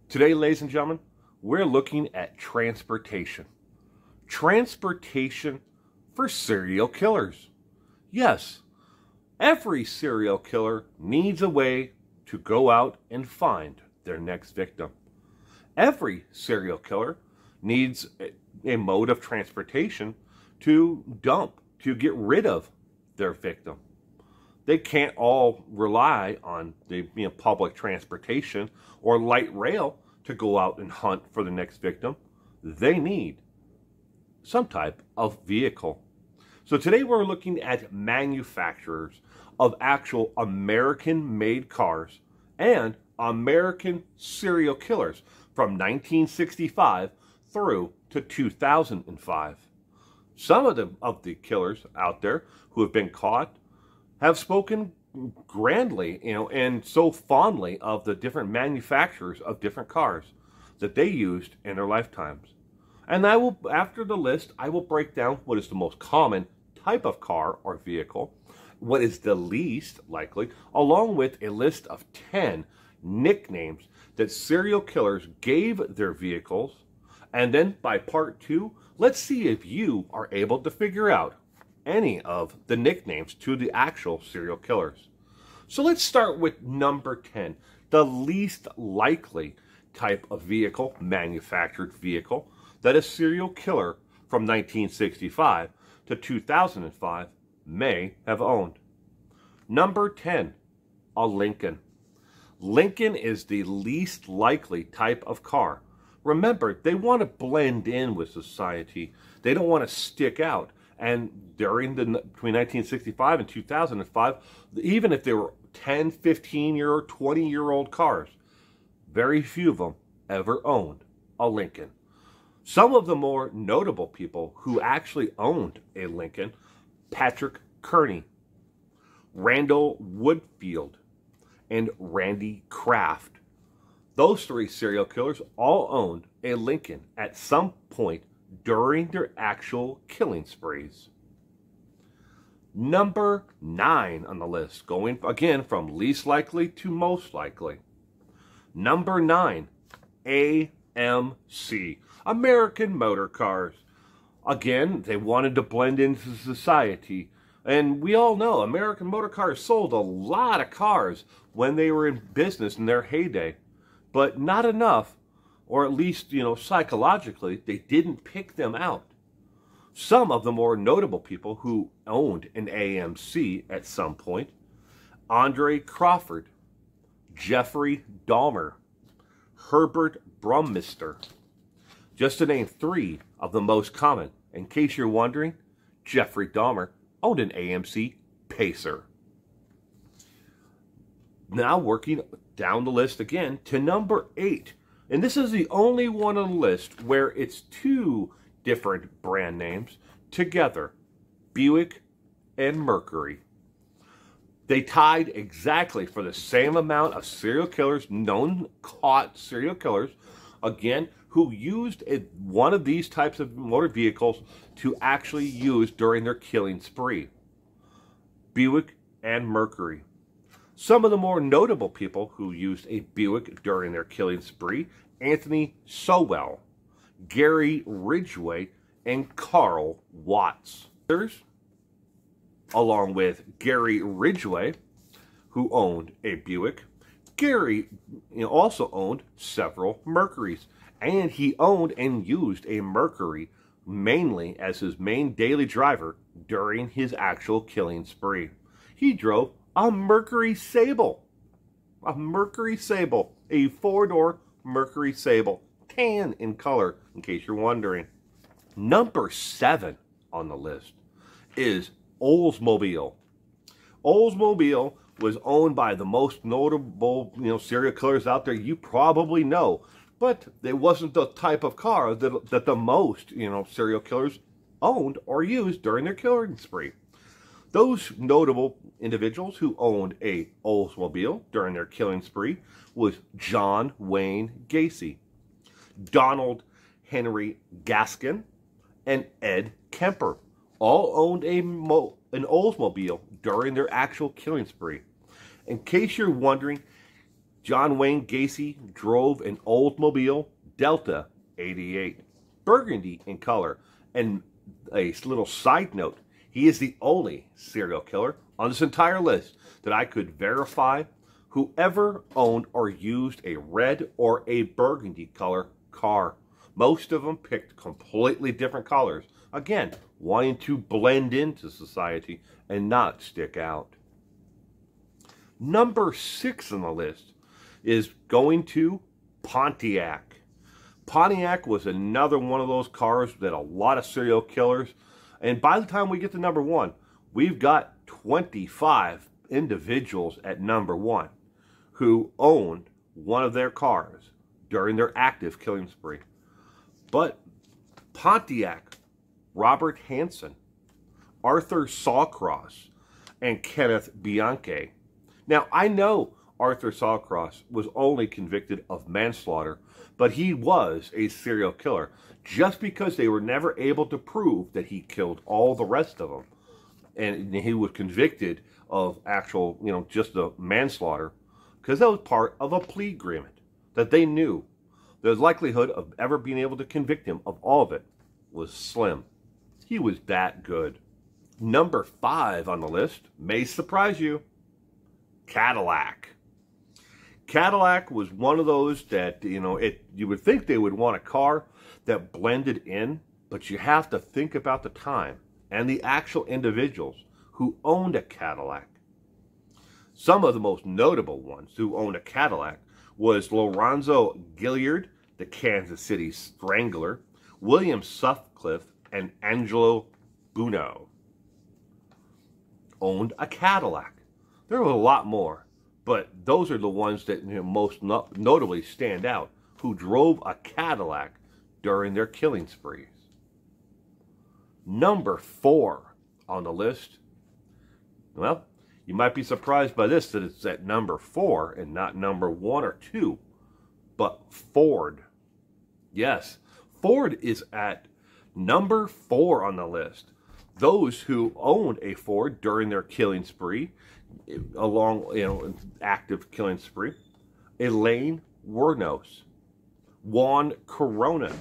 Today, ladies and gentlemen, we're looking at transportation. Transportation for serial killers. Yes, every serial killer needs a way to go out and find their next victim. Every serial killer needs a mode of transportation to to get rid of their victim. They can't all rely on the public transportation or light rail to go out and hunt for the next victim. They need some type of vehicle. So today we're looking at manufacturers of actual American-made cars and American serial killers from 1965 through to 2005. Some of the killers out there who have been caught have spoken grandly, and so fondly of the different manufacturers of different cars that they used in their lifetimes. And I will, after the list, I will break down what is the most common type of car or vehicle, what is the least likely, along with a list of 10 nicknames that serial killers gave their vehicles. And then by part 2, let's see if you are able to figure out any of the nicknames to the actual serial killers. So let's start with number 10, the least likely type of vehicle, manufactured vehicle, that a serial killer from 1965 to 2005 may have owned. Number 10, a Lincoln. Lincoln is the least likely type of car. Remember, they want to blend in with society. They don't want to stick out. And between 1965 and 2005, even if they were 10, 15-year, 20-year-old cars, very few of them ever owned a Lincoln. Some of the more notable people who actually owned a Lincoln: Patrick Kearney, Randall Woodfield, and Randy Kraft. Those three serial killers all owned a Lincoln at some point during their actual killing sprees. Number 9 on the list, going again from least likely to most likely. Number 9, AMC, American Motor Cars. Again, they wanted to blend into society. And we all know American Motor Cars sold a lot of cars when they were in business in their heyday. But not enough, or at least, psychologically, they didn't pick them out. Some of the more notable people who owned an AMC at some point: Andre Crawford, Jeffrey Dahmer, Herbert Brummister. Just to name 3 of the most common. In case you're wondering, Jeffrey Dahmer owned an AMC Pacer. Now working down the list again to number 8. And this is the only one on the list where it's 2 different brand names together: Buick and Mercury. They tied exactly for the same amount of serial killers, known caught serial killers, again, who used one of these types of motor vehicles to actually use during their killing spree. Buick and Mercury. Some of the more notable people who used a Buick during their killing spree: Anthony Sowell, Gary Ridgway, and Carl Watts. Along with Gary Ridgway, who owned a Buick, Gary also owned several Mercurys, and he owned and used a Mercury mainly as his main daily driver during his actual killing spree. He drove a Mercury Sable. A Mercury Sable. A 4-door Mercury Sable. Tan in color, in case you're wondering. Number 7 on the list is Oldsmobile. Oldsmobile was owned by the most notable, serial killers out there you probably know. But it wasn't the type of car that the most, serial killers owned or used during their killing spree. Those notable individuals who owned a Oldsmobile during their killing spree was John Wayne Gacy, Donald Henry Gaskin, and Ed Kemper. All owned an Oldsmobile during their actual killing spree. In case you're wondering, John Wayne Gacy drove an Oldsmobile Delta 88, burgundy in color. And a little side note, he is the only serial killer on this entire list that I could verify who ever owned or used a red or a burgundy color car. Most of them picked completely different colors. Again, wanting to blend into society and not stick out. Number 6 on the list is going to Pontiac. Pontiac was another one of those cars that a lot of serial killers, and by the time we get to number 1, we've got 25 individuals at number 1 who owned one of their cars during their active killing spree. But Pontiac, Robert Hansen, Arthur Sawcross, and Kenneth Bianchi. Now, I know Arthur Sawcross was only convicted of manslaughter, but he was a serial killer just because they were never able to prove that he killed all the rest of them. And he was convicted of actual, just the manslaughter, because that was part of a plea agreement that they knew. The likelihood of ever being able to convict him of all of it was slim. He was that good. Number 5 on the list may surprise you. Cadillac. Cadillac was one of those that, you would think they would want a car that blended in, but you have to think about the time and the actual individuals who owned a Cadillac. Some of the most notable ones who owned a Cadillac was Lorenzo Gilliard, the Kansas City Strangler, William Sutcliffe, and Angelo Buono owned a Cadillac. There were a lot more, but those are the ones that most notably stand out, who drove a Cadillac during their killing sprees. Number 4 on the list. Well, you might be surprised by this, that it's at number 4 and not number 1 or 2, but Ford. Yes, Ford is at number 4 on the list. Those who owned a Ford during their killing spree, active killing spree: Elaine Wuornos, Juan Corona,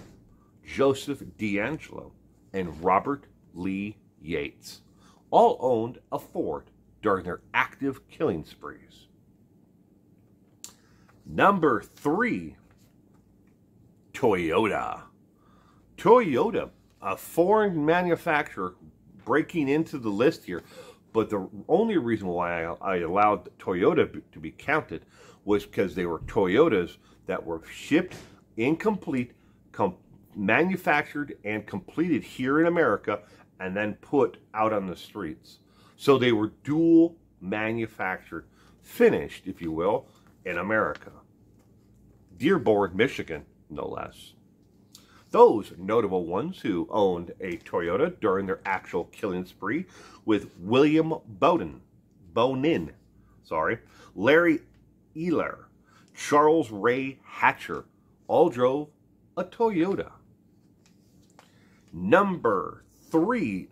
Joseph D'Angelo, and Robert Lee Yates. All owned a Ford during their active killing sprees. Number 3, Toyota. Toyota, a foreign manufacturer, breaking into the list here, but the only reason why I allowed Toyota to be counted was because they were Toyotas that were shipped incomplete, manufactured and completed here in America, and then put out on the streets. So they were dual manufactured, finished, if you will, in America. Dearborn, Michigan, no less. Those notable ones who owned a Toyota during their actual killing spree with William Bonin, Larry Ehler, Charles Ray Hatcher, all drove a Toyota. Number 2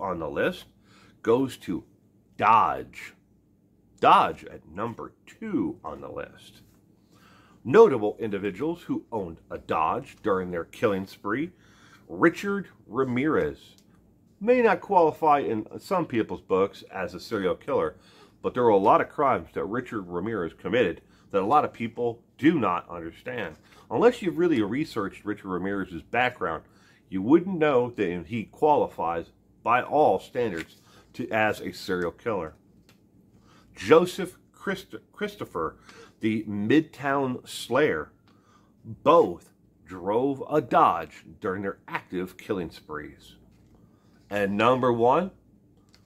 on the list goes to Dodge. Dodge at number 2 on the list. Notable individuals who owned a Dodge during their killing spree: Richard Ramirez. May not qualify in some people's books as a serial killer, but there were a lot of crimes that Richard Ramirez committed that a lot of people do not understand. Unless you've really researched Richard Ramirez's background, you wouldn't know that he qualifies by all standards as a serial killer. Joseph Christopher, the Midtown Slayer, both drove a Dodge during their active killing sprees. And number 1,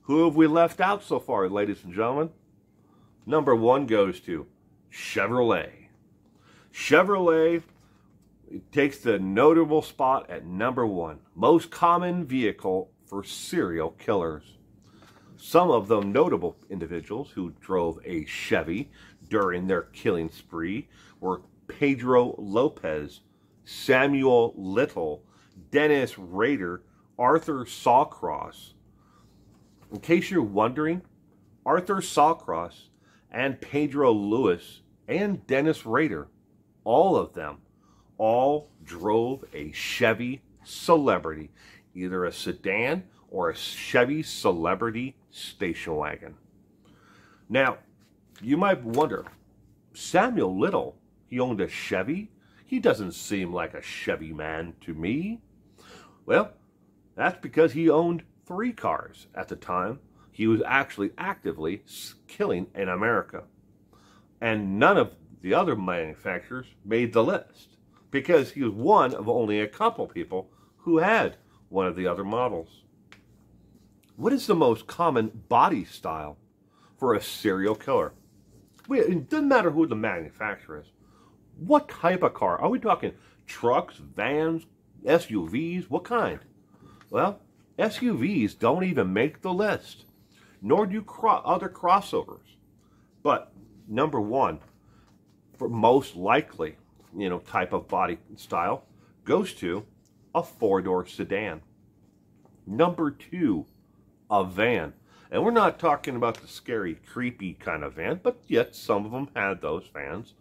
who have we left out so far, ladies and gentlemen? Number 1 goes to Chevrolet. Chevrolet takes the notable spot at number 1, most common vehicle for serial killers. Some of the notable individuals who drove a Chevy during their killing spree were Pedro Lopez, Samuel Little, Dennis Rader, Arthur Sawcross. In case you're wondering, Arthur Sawcross and Pedro Lewis and Dennis Rader, all of them, all drove a Chevy Celebrity, either a sedan or a Chevy Celebrity station wagon. Now, you might wonder, Samuel Little, he owned a Chevy? He doesn't seem like a Chevy man to me. Well, that's because he owned 3 cars at the time he was actually actively killing in America. And none of the other manufacturers made the list because he was one of only a couple people who had one of the other models. What is the most common body style for a serial killer? It doesn't matter who the manufacturer is. What type of car? Are we talking trucks, vans, SUVs? What kind? Well, SUVs don't even make the list, nor do other crossovers. But number one, for most likely, type of body style, goes to a 4-door sedan. Number 2, a van. And we're not talking about the scary, creepy kind of van, but yet some of them had those vans.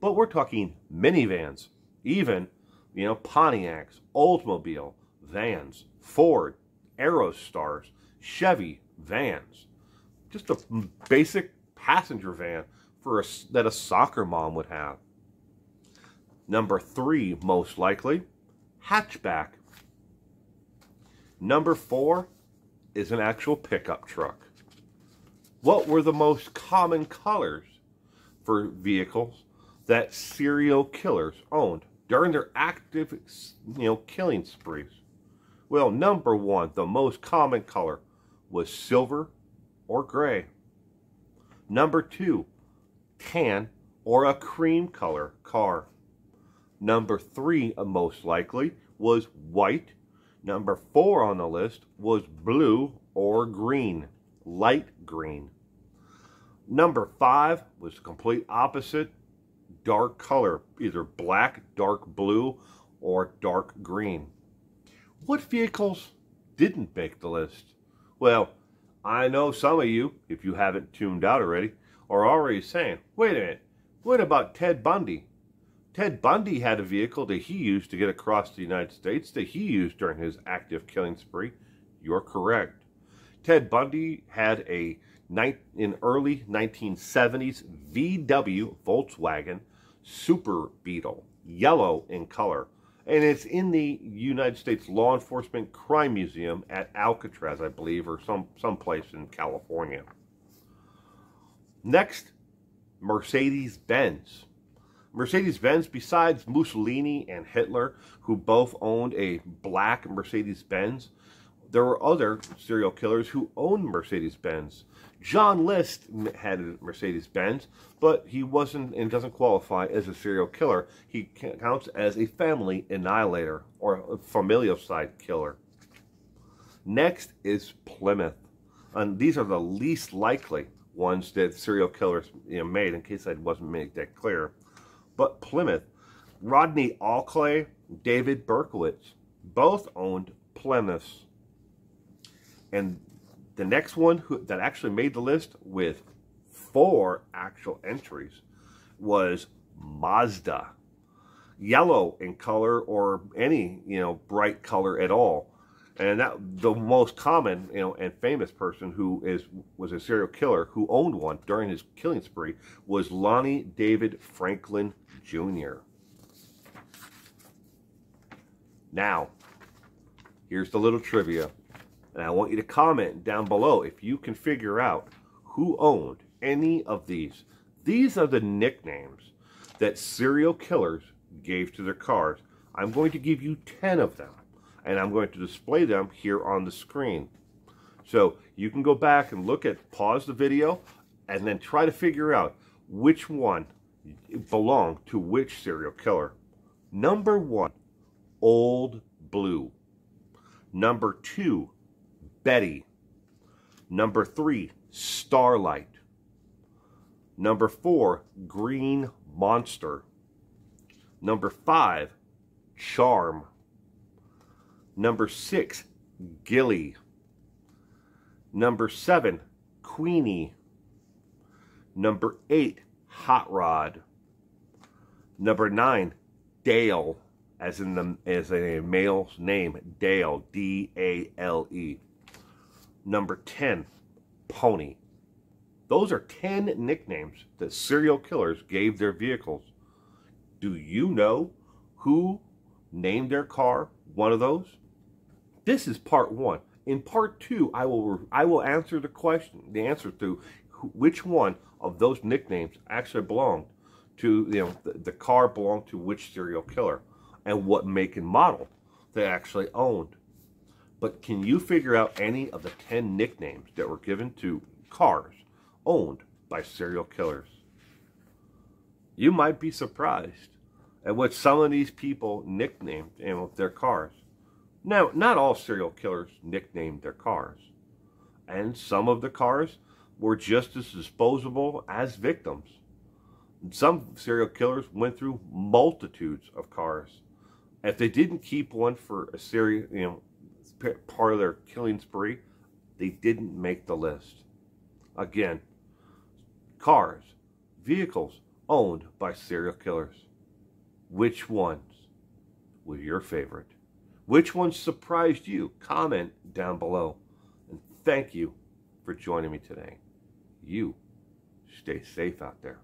But we're talking minivans, even, Pontiacs, Oldsmobile vans, Ford, Aerostars, Chevy vans. Just a basic passenger van that a soccer mom would have. Number 3, most likely, hatchback. Number 4 is an actual pickup truck. What were the most common colors for vehicles that serial killers owned during their active, killing sprees? Well, number 1, the most common color was silver or gray. Number 2, tan or a cream color car. Number 3, most likely, was white. Number 4 on the list was blue or green, light green. Number 5 was the complete opposite, dark color, either black, dark blue, or dark green. What vehicles didn't make the list? Well, I know some of you, if you haven't tuned out already, are already saying, wait a minute, what about Ted Bundy? Ted Bundy had a vehicle that he used to get across the United States that he used during his active killing spree. You're correct. Ted Bundy had in early 1970s VW Volkswagen Super Beetle, yellow in color. And it's in the United States Law Enforcement Crime Museum at Alcatraz, I believe, or someplace in California. Next, Mercedes-Benz. Mercedes-Benz, besides Mussolini and Hitler, who both owned a black Mercedes-Benz, there were other serial killers who owned Mercedes-Benz. John List had a Mercedes-Benz, but he wasn't and doesn't qualify as a serial killer. He counts as a family annihilator or a familicide killer. Next is Plymouth. And these are the least likely ones that serial killers made, in case I wasn't made that clear. But Plymouth, Rodney Alclay, David Berkowitz, both owned Plymouths. And the next one that actually made the list with 4 actual entries was Mazda. Yellow in color or any, bright color at all. And that the most common, and famous person who was a serial killer who owned one during his killing spree was Lonnie David Franklin Jr. Now, here's the little trivia. And I want you to comment down below if you can figure out who owned any of these. These are the nicknames that serial killers gave to their cars. I'm going to give you 10 of them, and I'm going to display them here on the screen. So you can go back and pause the video, and then try to figure out which one belonged to which serial killer. Number 1, Old Blue. Number 2, Betty. Number 3, Starlight. Number 4, Green Monster. Number 5, Charm. Number 6, Gilly. Number 7, Queenie. Number 8, Hot Rod. Number 9, Dale, as in a male's name, Dale, D-A-L-E. Number 10, Pony. Those are 10 nicknames that serial killers gave their vehicles. Do you know who named their car one of those? This is part 1. In part 2, I will answer the answer to which one of those nicknames actually belonged to, the car belonged to which serial killer and what make and model they actually owned. But can you figure out any of the 10 nicknames that were given to cars owned by serial killers? You might be surprised at what some of these people nicknamed their cars. Now, not all serial killers nicknamed their cars, and some of the cars were just as disposable as victims. Some serial killers went through multitudes of cars. If they didn't keep one for a serial, part of their killing spree, they didn't make the list. Again, cars, vehicles owned by serial killers. Which ones were your favorite? Which ones surprised you? Comment down below. And thank you for joining me today. You stay safe out there.